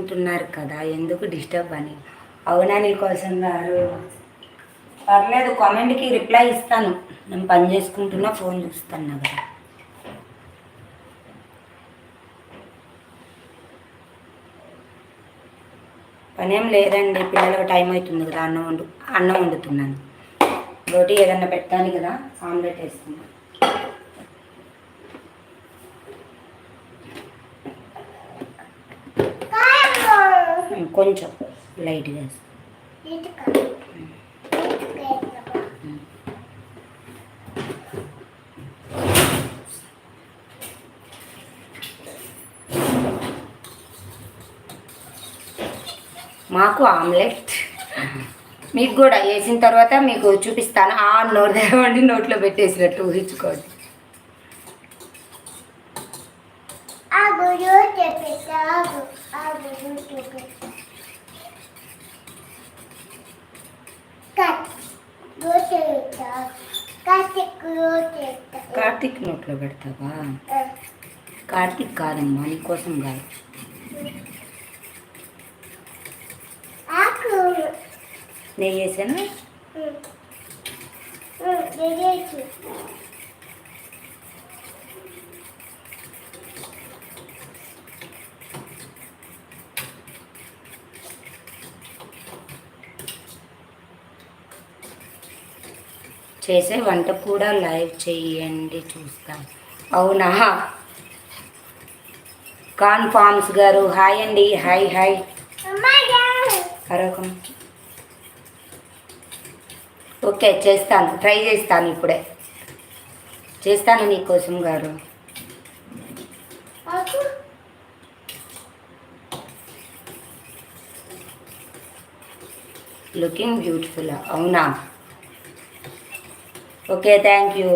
చేసుకుంటున్నారు కదా, ఎందుకు డిస్టర్బ్ అని. అవునా నీకోసం గారు? పర్లేదు, కామెంట్కి రిప్లై ఇస్తాను. నేను పని చేసుకుంటున్నా, ఫోన్ చూస్తున్నా కదా. పనేం లేదండి, పిల్లలకు టైం అవుతుంది కదా, అన్నం వండుతున్నాను. రోటీ ఏదన్నా పెట్టాలి కదా, ఆమ్లెట్ వేస్తున్నాను. కొంచెం లైట్గా వేస్తాను. మాకు ఆమ్లెట్, మీకు కూడా వేసిన తర్వాత మీకు చూపిస్తాను. నోరు తెరవండి, నోట్లో పెట్టేసినట్టు ఊహించుకోండి. కార్తీక్ నోట్లో పెడతావా? కార్తీక్ కాదమ్మా, నీకోసం కాదు. నెయ్యి వేసాను. చేసే వంట కూడా లైవ్ చేయండి, చూస్తాం. అవునా? కాన్ఫార్మ్స్ గారు హాయ్ అండి. Hi hi. అరకం ఓకే, చేస్తాను, ట్రై చేస్తాను, ఇప్పుడే చేస్తాను నీకోసం గారు. Looking beautiful. అవునా? Okay, thank you.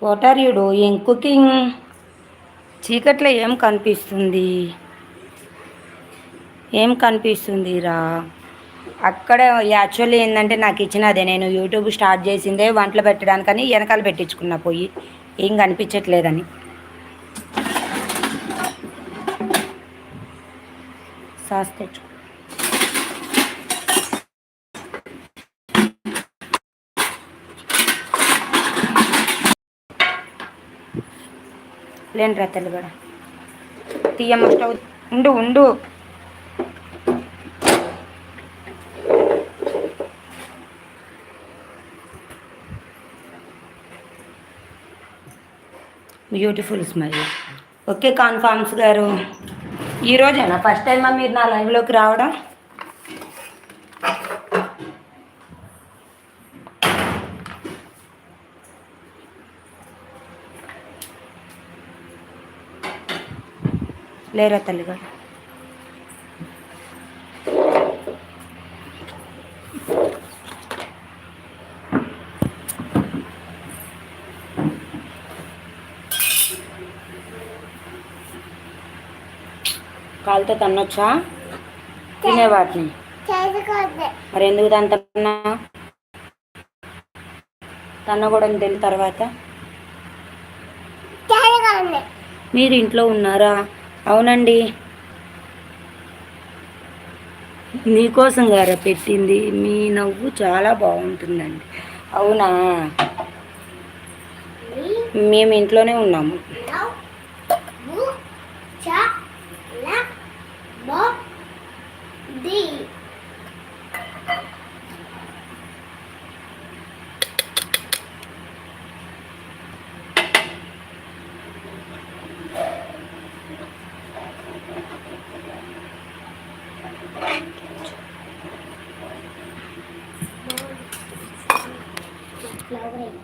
What are you doing? Cooking. చీకట్లో ఏం కనిపిస్తుంది? ఏం కనిపిస్తుంది రా అక్కడ? యాక్చువల్లీ ఏంటంటే నాకు ఇచ్చినదే, నేను యూట్యూబ్ స్టార్ట్ చేసిందే వంటలు పెట్టడానికని, వెనకాల పెట్టించుకున్న పోయి ఏం కనిపించట్లేదని. సాస్ తెచ్చు. లేని రతలు కూడా తీయమ్మ స్టవ్. ఉండు ఉండు. Beautiful smile. ఓకే కాన్ఫార్మ్స్ గారు, ఈరోజేనా ఫస్ట్ టైమా మీరు నా లైవ్లోకి రావడం? లేరా తల్లిగా? కాలుతో తన్నొచ్చా తినేవాటిని? మరి ఎందుకు తన్నా? తన్నకూడదు తెలియని తర్వాత మీరు ఇంట్లో ఉన్నారా? అవునండి, మీకోసం గారా పెట్టింది. మీ నవ్వు చాలా బాగుంటుందండి. అవునా? మేము ఇంట్లోనే ఉన్నాము. ఫ్లవర్